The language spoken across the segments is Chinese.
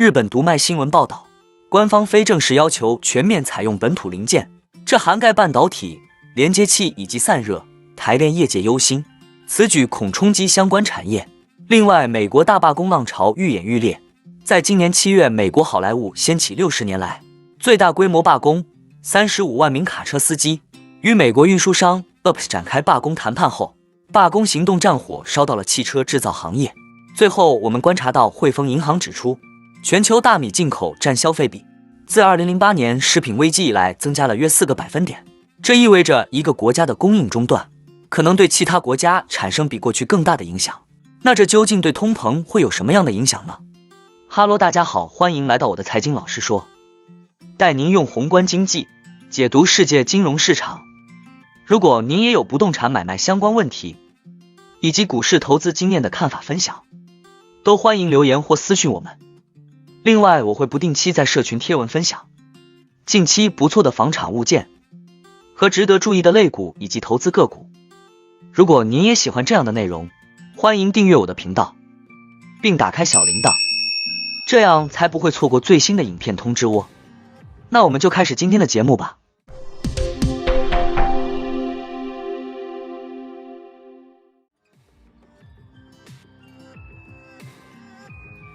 日本读卖新闻报道，官方非正式要求全面采用本土零件，这涵盖半导体、连接器以及散热、台炼业界忧心，此举恐冲击相关产业。另外，美国大罢工浪潮愈演愈烈，在今年7月，美国好莱坞掀起60年来最大规模罢工，35万名卡车司机与美国运输商 UPS 展开罢工谈判后，罢工行动战火烧到了汽车制造行业。最后，我们观察到汇丰银行指出，全球大米进口占消费比自2008年食品危机以来增加了约4个百分点，这意味着一个国家的供应中断可能对其他国家产生比过去更大的影响。那这究竟对通膨会有什么样的影响呢？哈喽，大家好，欢迎来到我的财经老师说，带您用宏观经济解读世界金融市场。如果您也有不动产买卖相关问题，以及股市投资经验的看法分享，都欢迎留言或私讯我们。另外，我会不定期在社群贴文分享近期不错的房产物件和值得注意的类股以及投资个股。如果您也喜欢这样的内容，欢迎订阅我的频道，并打开小铃铛，这样才不会错过最新的影片通知哦。那我们就开始今天的节目吧。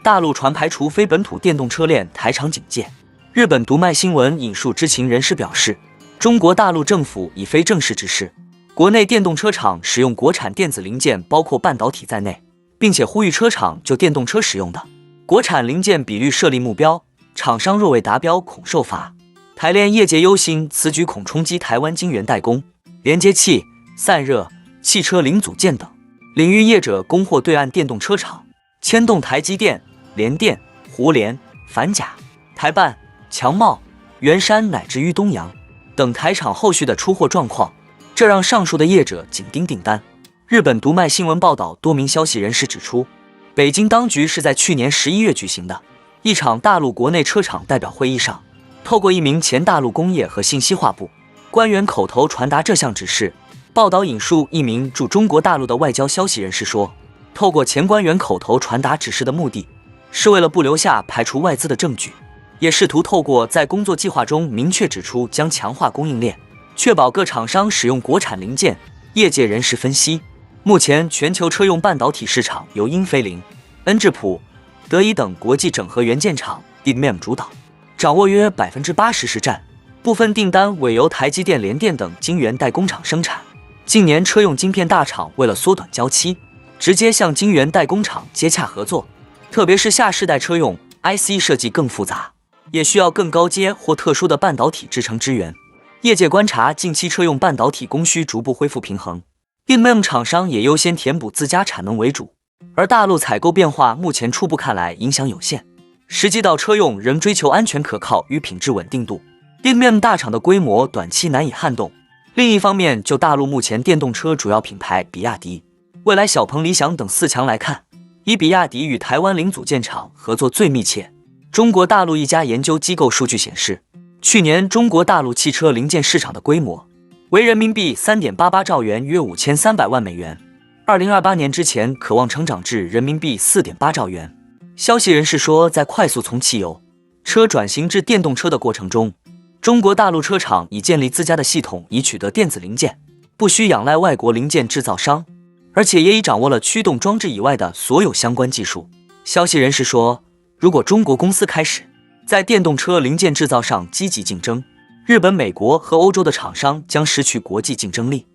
大陆传排除非本土电动车链台厂警戒。日本读卖新闻引述知情人士表示，中国大陆政府以非正式指示，国内电动车厂使用国产电子零件，包括半导体在内，并且呼吁车厂就电动车使用的国产零件比率设立目标，厂商若未达标恐受罚。台炼业界忧心此举恐冲击台湾晶圆代工、连接器、散热、汽车零组件等领域业者供货对岸电动车厂，牵动台积电、联电、胡联、反甲、台办、强茂、元山乃至于东阳等台厂后续的出货状况，这让上述的业者紧盯订单。日本读卖新闻报道，多名消息人士指出，北京当局是在去年11月举行的一场大陆国内车厂代表会议上，透过一名前大陆工业和信息化部官员口头传达这项指示。报道引述一名驻中国大陆的外交消息人士说，透过前官员口头传达指示的目的，是为了不留下排除外资的证据，也试图透过在工作计划中明确指出将强化供应链，确保各厂商使用国产零件。业界人士分析，目前全球车用半导体市场由英飞凌、恩智浦、德仪等国际整合元件厂 DIMM 主导，掌握约 80% 市占，部分订单委由台积电、联电等晶圆代工厂生产。近年车用晶片大厂为了缩短交期，直接向晶圆代工厂接洽合作，特别是下世代车用 IC 设计更复杂，也需要更高阶或特殊的半导体制程支援。业界观察，近期车用半导体供需逐步恢复平衡， DIMM 厂商也优先填补自家产能为主，而大陆采购变化目前初步看来影响有限，实际到车用仍追求安全可靠与品质稳定度， DIMM 大厂的规模短期难以撼动。另一方面，就大陆目前电动车主要品牌比亚迪、蔚来、小鹏、理想等4强来看，以比亚迪与台湾零组件厂合作最密切。中国大陆一家研究机构数据显示，去年中国大陆汽车零件市场的规模为人民币 3.88 兆元，约5300万美元，2028年之前可望成长至人民币 4.8 兆元。消息人士说，在快速从汽油车转型至电动车的过程中，中国大陆车厂已建立自家的系统以取得电子零件，不需仰赖外国零件制造商，而且也已掌握了驱动装置以外的所有相关技术。消息人士说，如果中国公司开始在电动车零件制造上积极竞争，日本、美国和欧洲的厂商将失去国际竞争力。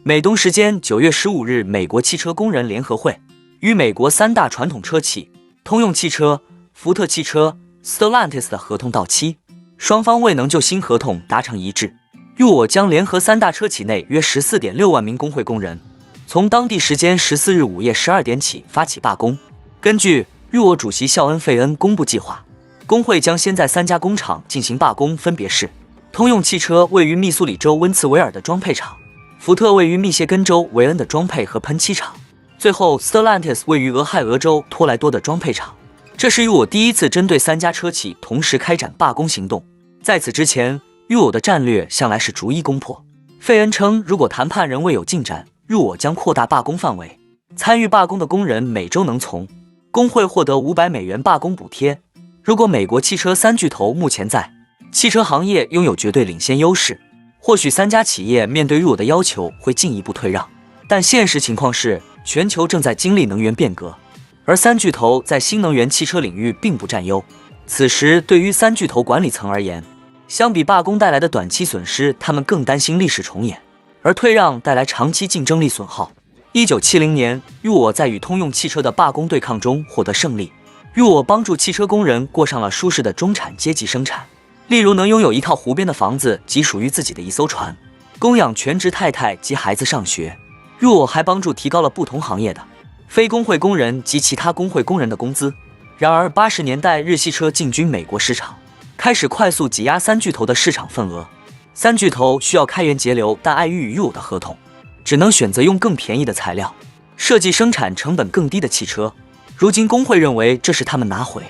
美东时间9月15日，美国汽车工人联合会与美国3大传统车企通用汽车、福特汽车、Stellantis 的合同到期，双方未能就新合同达成一致。裕我将联合3大车企内约 14.6 万名工会工人，从当地时间14日午夜12点起发起罢工。根据裕我主席肖恩·费恩公布计划，工会将先在3家工厂进行罢工，分别是通用汽车位于密苏里州温茨维尔的装配厂，福特位于密歇根州韦恩的装配和喷漆厂，最后 Stellantis 位于俄亥俄州托莱多的装配厂。这是裕我第一次针对3家车企同时开展罢工行动，在此之前，裕我的战略向来是逐一攻破。费恩称，如果谈判仍未有进展，裕我将扩大罢工范围，参与罢工的工人每周能从工会获得$500罢工补贴。如果美国汽车三巨头目前在汽车行业拥有绝对领先优势，或许3家企业面对入我的要求会进一步退让。但现实情况是，全球正在经历能源变革，而三巨头在新能源汽车领域并不占优。此时，对于三巨头管理层而言，相比罢工带来的短期损失，他们更担心历史重演，而退让带来长期竞争力损耗。1970年，入我在与通用汽车的罢工对抗中获得胜利。入我帮助汽车工人过上了舒适的中产阶级生产，例如能拥有一套湖边的房子及属于自己的一艘船，供养全职太太及孩子上学。入我还帮助提高了不同行业的非工会工人及其他工会工人的工资。然而80年代日系车进军美国市场，开始快速挤压三巨头的市场份额。三巨头需要开源节流，但碍于与入我的合同，只能选择用更便宜的材料设计生产成本更低的汽车。如今工会认为这是他们拿回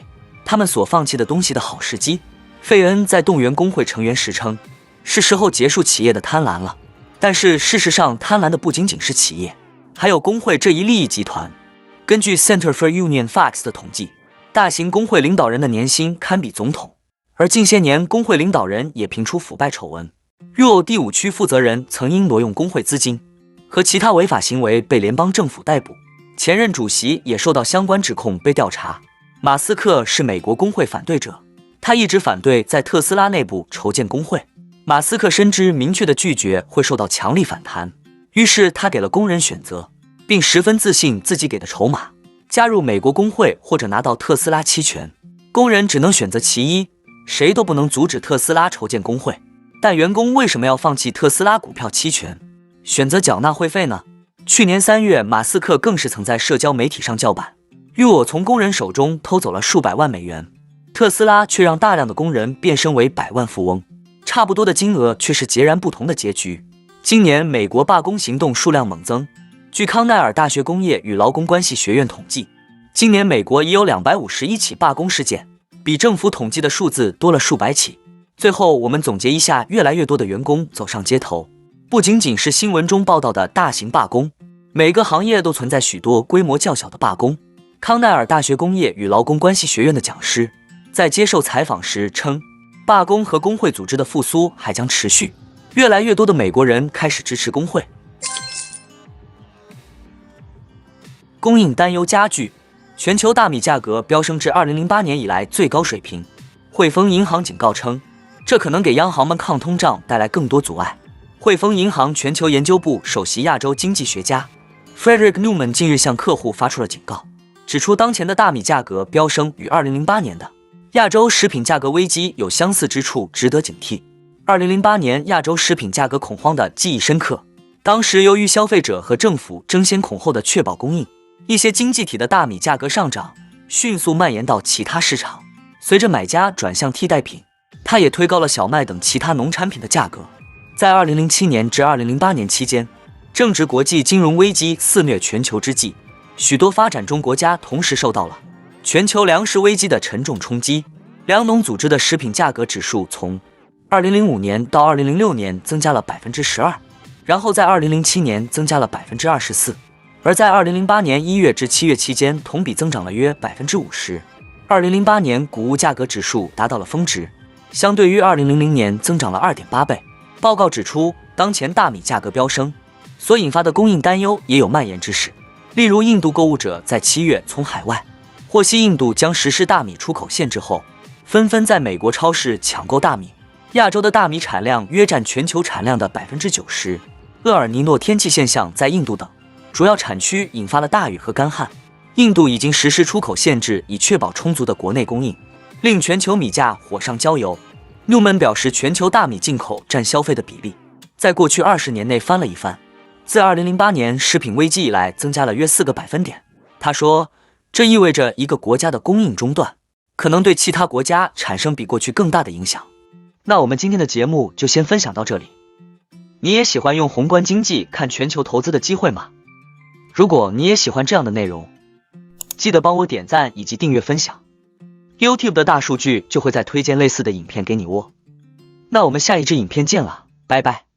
他们所放弃的东西的好时机。费恩在动员工会成员时称，是时候结束企业的贪婪了。但是事实上，贪婪的不仅仅是企业，还有工会这一利益集团。根据 Center for Union Facts 的统计，大型工会领导人的年薪堪比总统，而近些年工会领导人也频出腐败丑闻。入我第5区负责人曾因挪用工会资金和其他违法行为被联邦政府逮捕，前任主席也受到相关指控被调查。马斯克是美国工会反对者，他一直反对在特斯拉内部筹建工会。马斯克深知明确的拒绝会受到强力反弹，于是他给了工人选择，并十分自信自己给的筹码：加入美国工会或者拿到特斯拉期权。工人只能选择其一，谁都不能阻止特斯拉筹建工会。但员工为什么要放弃特斯拉股票期权，选择缴纳会费呢？去年3月，马斯克更是曾在社交媒体上叫板，入我从工人手中偷走了数百万美元，特斯拉却让大量的工人变身为百万富翁。差不多的金额却是截然不同的结局。今年美国罢工行动数量猛增，据康奈尔大学工业与劳工关系学院统计，今年美国已有251起罢工事件，比政府统计的数字多了数百起。最后我们总结一下，越来越多的员工走上街头，不仅仅是新闻中报道的大型罢工，每个行业都存在许多规模较小的罢工。康奈尔大学工业与劳工关系学院的讲师在接受采访时称，罢工和工会组织的复苏还将持续，越来越多的美国人开始支持工会。供应担忧加剧，全球大米价格飙升至2008年以来最高水平。汇丰银行警告称，这可能给央行们抗通胀带来更多阻碍。汇丰银行全球研究部首席亚洲经济学家 Frederick Newman 近日向客户发出了警告，指出当前的大米价格飙升与2008年的亚洲食品价格危机有相似之处，值得警惕。2008年亚洲食品价格恐慌的记忆深刻，当时由于消费者和政府争先恐后的确保供应，一些经济体的大米价格上涨迅速蔓延到其他市场。随着买家转向替代品，它也推高了小麦等其他农产品的价格。在2007年至2008年期间，正值国际金融危机肆虐全球之际，许多发展中国家同时受到了全球粮食危机的沉重冲击。粮农组织的食品价格指数从2005年到2006年增加了 12%， 然后在2007年增加了 24%， 而在2008年1月至7月期间同比增长了约 50%。 2008年谷物价格指数达到了峰值，相对于2000年增长了 2.8 倍。报告指出，当前大米价格飙升所引发的供应担忧也有蔓延之势。例如，印度购物者在7月从海外获悉印度将实施大米出口限制后，纷纷在美国超市抢购大米。亚洲的大米产量约占全球产量的 90%。 厄尔尼诺天气现象在印度等主要产区引发了大雨和干旱，印度已经实施出口限制，以确保充足的国内供应，令全球米价火上浇油。纽曼表示，全球大米进口占消费的比例在过去20年内翻了一番，自2008年食品危机以来增加了约4个百分点。他说，这意味着一个国家的供应中断可能对其他国家产生比过去更大的影响。那我们今天的节目就先分享到这里。你也喜欢用宏观经济看全球投资的机会吗？如果你也喜欢这样的内容，记得帮我点赞以及订阅分享， YouTube 的大数据就会再推荐类似的影片给你哦。那我们下一支影片见了，拜拜。